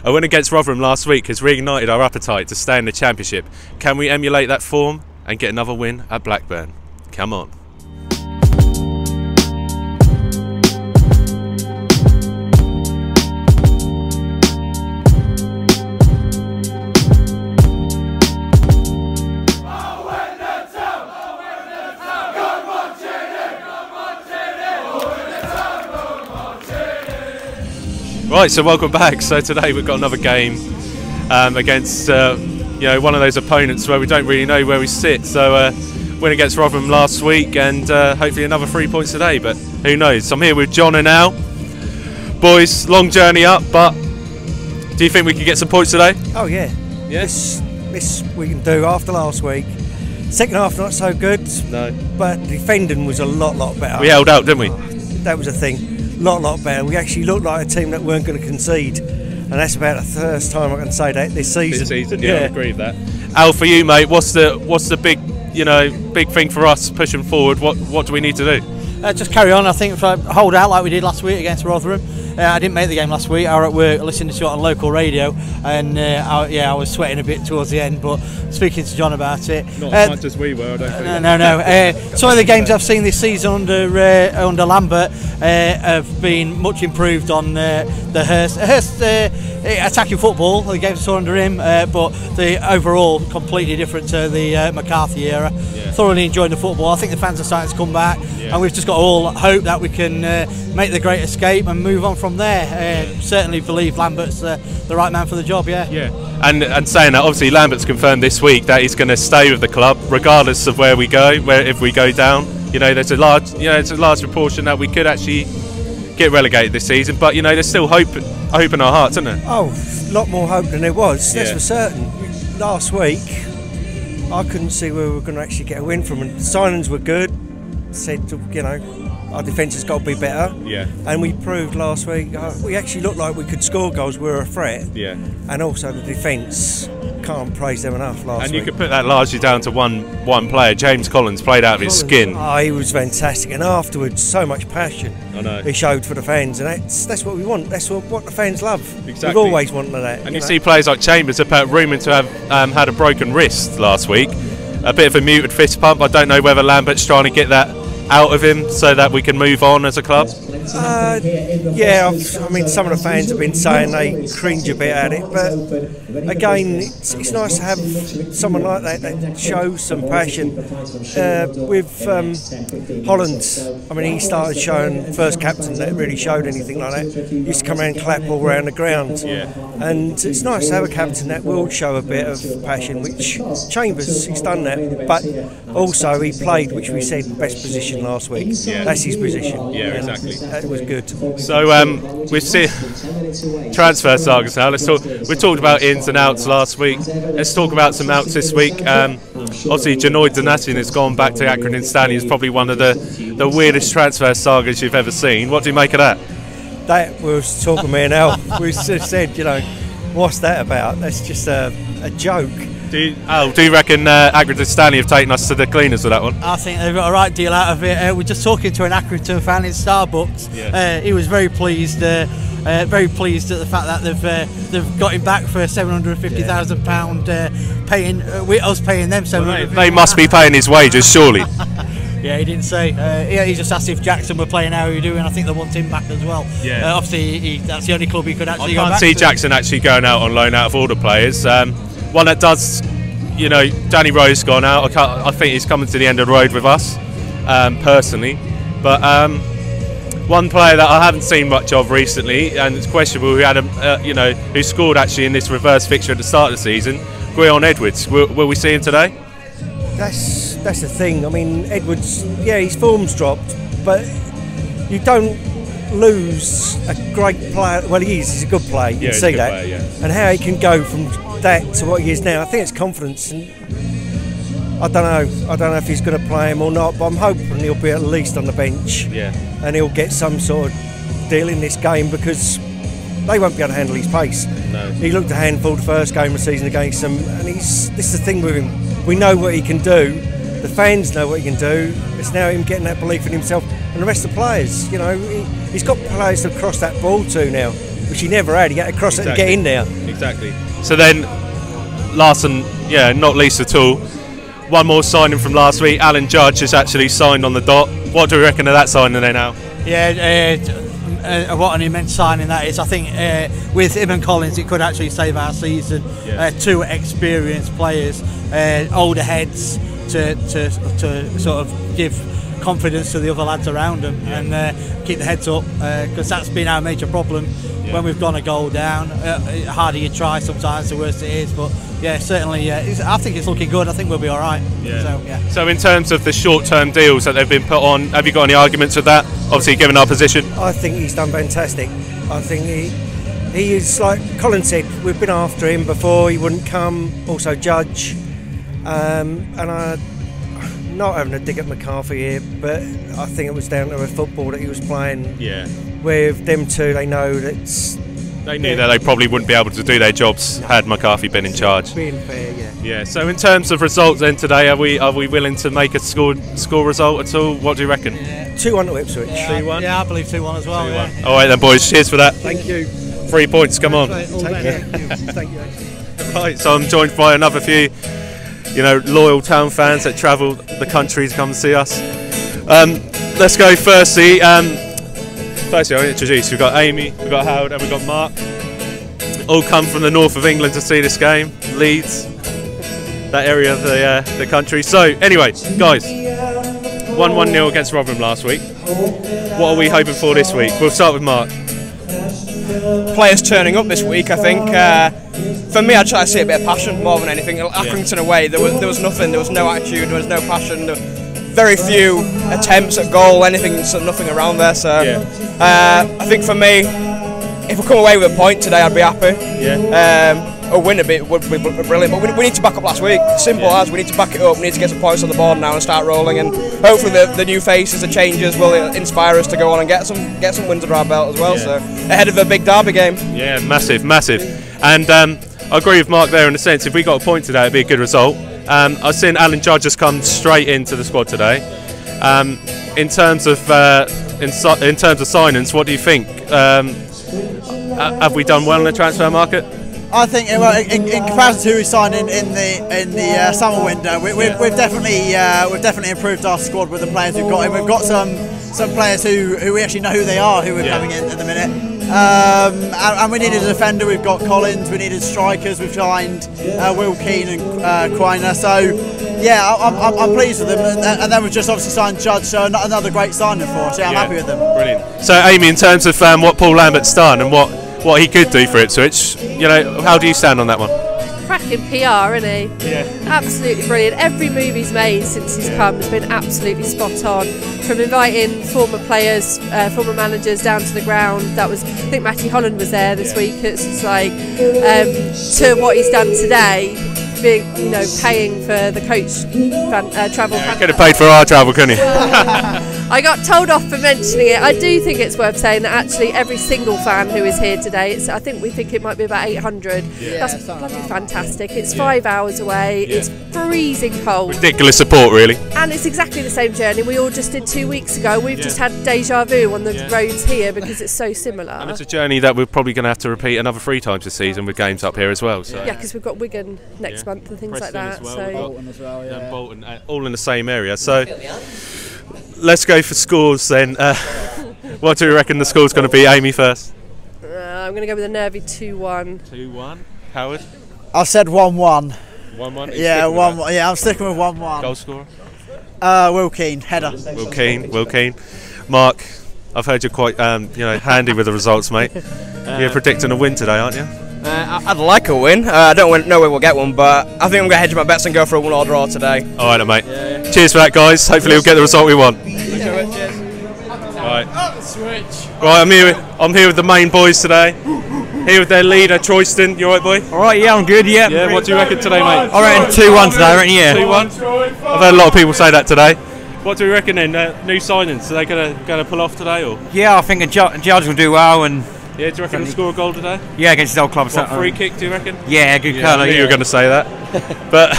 A win against Rotherham last week has reignited our appetite to stay in the Championship. Can we emulate that form and get another win at Blackburn? Come on. Right, so welcome back. So today we've got another game against one of those opponents where we don't really know where we sit. So win against Rotherham last week, and hopefully another 3 points today. But who knows? I'm here with John and Al. Boys, long journey up, but do you think we can get some points today? Oh yeah. Yes. This we can do after last week. Second half not so good. No. But defending was a lot better. We held out, didn't we? That was a thing. Lot better. We actually looked like a team that weren't going to concede, and that's about the first time I can say that this season. This season, yeah, I agree with that. Al, for you, mate, what's the big thing for us pushing forward? What do we need to do? Just carry on. I think if I hold out like we did last week against Rotherham. I didn't make the game last week. I was at work listening to it on local radio, and I was sweating a bit towards the end. But speaking to John about it, not as much as we were, I don't think. No. Some of the games I've seen this season under Lambert have been much improved on the Hurst attacking football. The games I saw under him, but the overall completely different to the McCarthy era. Yeah. Thoroughly enjoyed the football. I think the fans are starting to come back, and we've just got to all hope that we can make the great escape and move on from there. Certainly believe Lambert's the right man for the job. Yeah. And saying that, obviously Lambert's confirmed this week that he's going to stay with the club regardless of where we go. If we go down, there's a large proportion that we could actually get relegated this season. But there's still hope in our hearts, isn't there? Oh, a lot more hope than there was. That's for certain. Last week, I couldn't see where we were going to actually get a win from. And the signings were good. Said, our defence has got to be better. Yeah. And we proved last week we actually looked like we could score goals. We were a threat. Yeah. And also the defence, can't praise them enough last week. And you could put that largely down to one player. James Collins played out of his skin. Oh, he was fantastic, and afterwards so much passion. I know. He showed for the fans, and that's what we want. That's what the fans love. Exactly. We've always wanted that. And you see players like Chambers have put rumoured to have had a broken wrist last week. A bit of a muted fist pump. I don't know whether Lambert's trying to get that out of him so that we can move on as a club. Yeah, I mean, some of the fans have been saying they cringe a bit at it, but again, it's nice to have someone like that shows some passion. With Holland, I mean, he started showing, first captain that really showed anything like that. He used to come around and clap all around the ground. Yeah. And it's nice to have a captain that will show a bit of passion, which Chambers, he's done that, but also he played, which we said, best position last week. Yeah. That's his position. Yeah, exactly. That was good. So we've seen transfer sagas now. We talked about ins and outs last week. Let's talk about some outs this week. Obviously, Janoid Donatian has gone back to Accrington Stanley. It's probably one of the weirdest transfer sagas you've ever seen. What do you make of that? That was talking me and Al. We said, what's that about? That's just a joke. Do you reckon Accrington Stanley have taken us to the cleaners with that one? I think they've got a right deal out of it. We're just talking to an Accrington fan in Starbucks. Yeah. He was very pleased at the fact that they've got him back for £750,000, paying us paying them. They must be paying his wages, surely. Yeah, he didn't say. He just asked if Jackson were playing, how are you doing? I think they want him back as well. Yeah. Obviously, that's the only club he could actually go back to. I can't see Jackson actually going out on loan out of all the players. One that does, Danny Rowe's gone out. I think he's coming to the end of the road with us, personally. But one player that I haven't seen much of recently, and it's questionable, who scored actually in this reverse fixture at the start of the season, Gwion Edwards. Will we see him today? That's the thing. I mean, Edwards, his form's dropped, but you don't lose a great player. Well, he's a good player. You can see that. Player, yeah. And how he can go from that to what he is now. I think it's confidence. And I don't know if he's going to play him or not, but I'm hoping he'll be at least on the bench. Yeah. And he'll get some sort of deal in this game, because they won't be able to handle his pace. No. He looked a handful the first game of the season against them, and this is the thing with him. We know what he can do. The fans know what he can do. It's now him getting that belief in himself, and the rest of the players. He's got players to cross that ball to now. which he never had. He had to cross it and get in there. Exactly. So then, last and not least at all, one more signing from last week. Alan Judge has actually signed on the dot. What do we reckon of that signing there now? Yeah, what an immense signing that is. I think with him and Collins, it could actually save our season. Yeah. Two experienced players, older heads to sort of give confidence to the other lads around them and keep the heads up, because that's been our major problem when we've gone a goal down. The harder you try, sometimes the worse it is. But yeah, certainly, I think it's looking good. I think we'll be all right. Yeah. So in terms of the short-term deals that they've been put on, have you got any arguments with that? Obviously, given our position. I think he's done fantastic. I think he is, like Colin said, we've been after him before. He wouldn't come. Also, Judge, and I'm not having a dig at McCarthy here, but I think it was down to a football that he was playing. Yeah. With them two, they know that they knew that they probably wouldn't be able to do their jobs had McCarthy been in charge. Being fair, yeah. Yeah. So in terms of results, then today, are we willing to make a score result at all? What do you reckon? 2-1 to Ipswich. 2-1. Yeah, I believe 2-1 as well. 2-1. All right then, boys. Cheers for that. Thank you. 3 points. Come on. Thank you. Right. So I'm joined by another few, loyal town fans that travel the country to come and see us. Let's go firstly. Firstly, I'll introduce. We've got Amy, we've got Howard, and we've got Mark. All come from the north of England to see this game, Leeds, that area of the country. So, anyway, guys, 1-1-0 against Rotherham last week. What are we hoping for this week? We'll start with Mark. Players turning up this week, I think. For me, I'd try to see a bit of passion more than anything. Accrington away, there was nothing. There was no attitude. There was no passion. Very few attempts at goal, nothing around there. So I think for me, if we come away with a point today, I'd be happy. A win would be brilliant, but we need to back up last week. Simple as, we need to back it up. We need to get some points on the board now and start rolling. And hopefully the new faces, the changes, will inspire us to go on and get some wins under our belt as well. So ahead of a big derby game. Yeah, massive. And I agree with Mark there in the sense if we got a point today, it'd be a good result. I've seen Alan Judge has come straight into the squad today. In terms of signings, what do you think? Have we done well in the transfer market? I think, in comparison to who we signed in the summer window, we've definitely improved our squad with the players we've got. And we've got some players who we actually know who they are, who are coming in at the minute. And we needed a defender. We've got Collins. We needed strikers. We've signed Will Keane and Quiner. So yeah, I'm pleased with them. And then we've just obviously signed Judge. So another great signing for us. Yeah, I'm happy with them. Brilliant. So Amy, in terms of what Paul Lambert's done and what he could do for Ipswich, how do you stand on that one? Cracking PR, isn't he? Yeah. Absolutely brilliant. Every move he's made since he's come has been absolutely spot on. From inviting former players, former managers down to the ground. That was, I think Matty Holland was there this week. It's just like to what he's done today. Being, paying for the coach travel. Yeah, could have paid for our travel, couldn't he? I got told off for mentioning it. I do think it's worth saying that actually every single fan who is here today, I think we think it might be about 800. Yeah. That's bloody fantastic. It's 5 hours away. Yeah. It's freezing cold. Ridiculous support, really. And it's exactly the same journey we all just did 2 weeks ago. We've just had deja vu on the roads here because it's so similar. And it's a journey that we're probably going to have to repeat another 3 times this season with games up here as well. So. Yeah, because we've got Wigan next month and things Preston like that. Well. So Bolton as well, Bolton, all in the same area. So let's go for scores then. What do you reckon the score's going to be, Amy, first? I'm going to go with a nervy 2-1. 2-1. Howard? I said 1-1. 1-1? Yeah, 1-1. Yeah, I'm sticking with 1-1. Goal scorer? Will Keane, header. Will Keane. Mark, I've heard you're quite handy with the results, mate. You're predicting a win today, aren't you? I'd like a win. I don't know where we'll get one, but I think I'm going to hedge my bets and go for a 1-1 draw today. All right, then, mate. Yeah. Cheers for that, guys. Hopefully we'll get the result we want. Cheers. All right. Right, I'm here with the main boys today. Here with their leader, Troyston. You all right, boy? All right, yeah, I'm good, yeah. Yeah, what do you reckon today, mate? I reckon 2-1 today, I reckon, yeah. 2-1? I've heard a lot of people say that today. What do you reckon then? New signings, are they going to pull off today? Or? Yeah, I think Judge will do well. And yeah, do you reckon he'll score a goal today? Yeah, against his old club. What, free kick, do you reckon? Yeah, good colour. I knew you were going to say that. But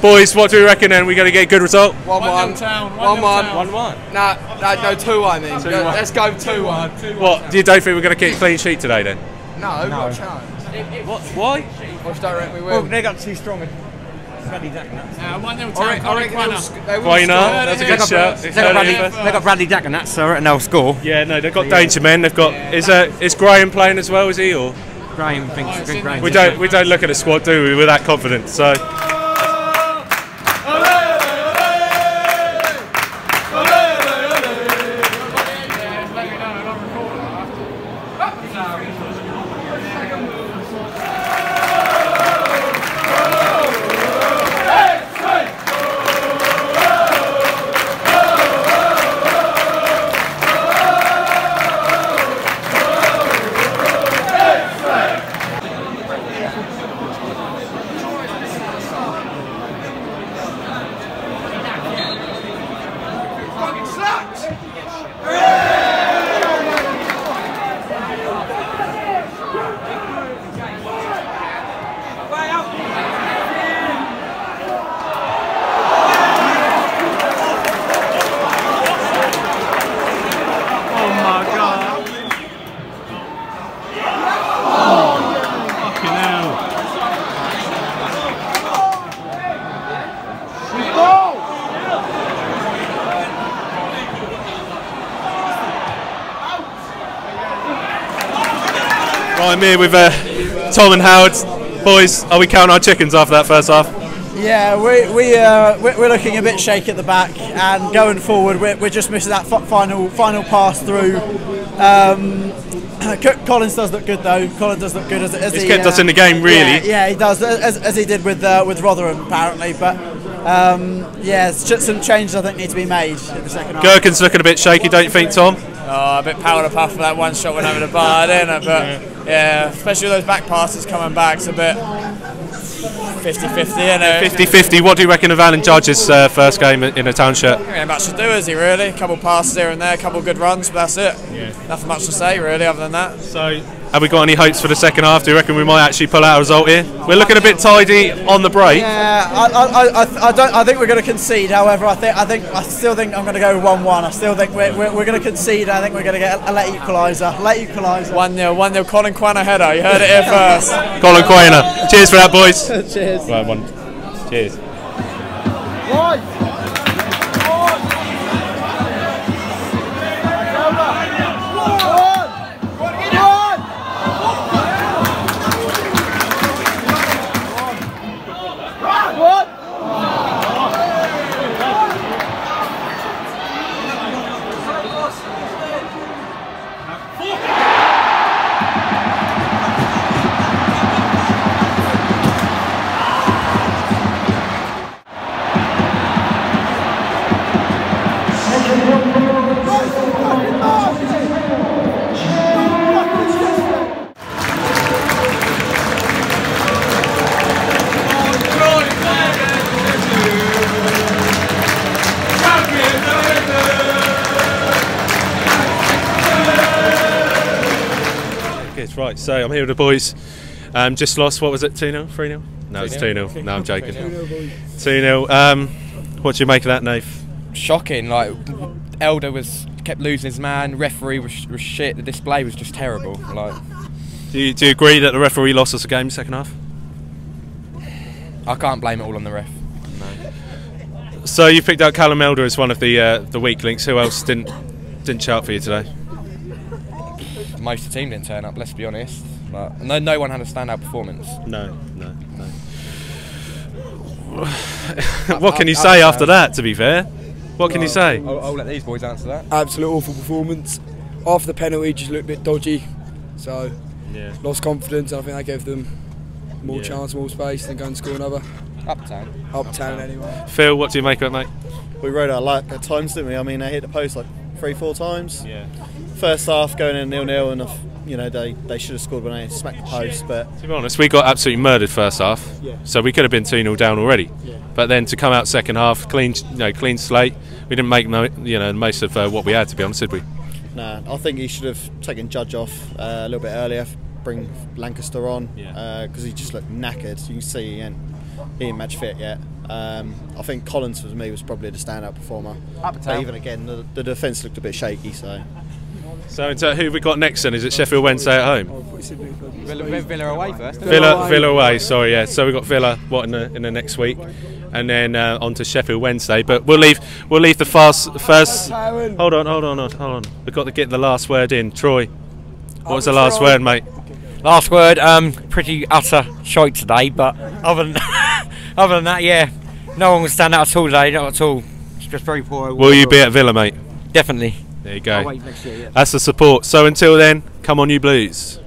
Boys, what do we reckon then? We're going to get a good result? 1-1. 1-1. No, 2-1 I mean. 2-1. Let's go 2-1. What? You don't think we're going to keep a clean sheet today then? No, not a chance. What? Why? I just don't reckon we will. Well, they got too strong. Bradley Dack. 1-0 Quainer, that's a good shot. They got Bradley Dack and that, so I reckon they'll score. Yeah, no, they've got danger men. They've got. Is Graham playing as well? Is he or? Graham thinks. We don't look at the squad, do we? We're that confident. So. Right, I'm here with Tom and Howard. Boys, are we counting our chickens after that first half? Yeah, we're looking a bit shaky at the back, and going forward, we're just missing that final pass through. Collins does look good though. Collins does look good as he's kept us in the game, really. Yeah, he does, as he did with Rotherham apparently. But yeah, some changes I think need to be made in the second half. Gherkin's looking a bit shaky, don't you think, Tom? Oh, a bit powder puff for that one shot went over the bar, didn't it? But yeah, especially those back passes coming back, it's a bit 50-50, you know. 50-50. What do you reckon of Alan Judge's first game in a town shirt? Yeah, much to do, is he really? A couple passes here and there, a couple good runs, but that's it. Yeah. Nothing much to say really other than that. So, have we got any hopes for the second half? Do you reckon we might actually pull out a result here? We're looking a bit tidy on the break. Yeah, I think we're going to concede. However, I still think I'm going to go 1-1. I still think we're going to concede. I think we're going to get a late equaliser. 1-0. Colin Quainer header. You heard it here first. Colin Quainer. Cheers for that, boys. Cheers. Right, cheers. Right, so I'm here with the boys. Just lost, what was it, 2-0, 3-0? No, it's 2-0. No, I'm joking. 2-0. What do you make of that, Nath? Shocking, like, Elder kept losing his man, referee was shit, the display was just terrible. Like, do you agree that the referee lost us a game second half? I can't blame it all on the ref. No. So you picked out Callum Elder as one of the weak links. Who else didn't shout for you today? Most of the team didn't turn up, let's be honest. But no one had a standout performance. No. What can you say after that, to be fair? What can you say? I'll let these boys answer that. Absolute awful performance. After the penalty, just looked a bit dodgy. So, lost confidence. I think that gave them more chance, more space, than go and score another. Uptown anyway. Phil, what do you make of it, mate? We rode our luck at times, didn't we? I mean, they hit the post like 3-4 times. Yeah. First half going in 0-0, and they should have scored when they smacked the post. But to be honest, we got absolutely murdered first half. Yeah. So we could have been 2-0 down already. Yeah. But then to come out second half, clean slate. We didn't make most of what we had, to be honest, did we? Nah, I think he should have taken Judge off a little bit earlier. Bring Lancaster on because he just looked knackered. You can see he ain't match fit yet. I think Collins for me was probably the standout performer. But even again, the defence looked a bit shaky. So who have we got next then? Is it Sheffield Wednesday at home? Villa away first. Villa away. Sorry, yeah. So we've got Villa in the next week, and then on to Sheffield Wednesday. But we'll leave the first. Hold on. We've got to get the last word in. Troy, what was the last word, mate? Last word. Pretty utter shite today, but other than that, yeah, no one can stand out at all today. Not at all. It's just very poor. Will you be at Villa, mate? Definitely. There you go. I'll wait next year, yeah. That's the support. So until then, come on, you Blues.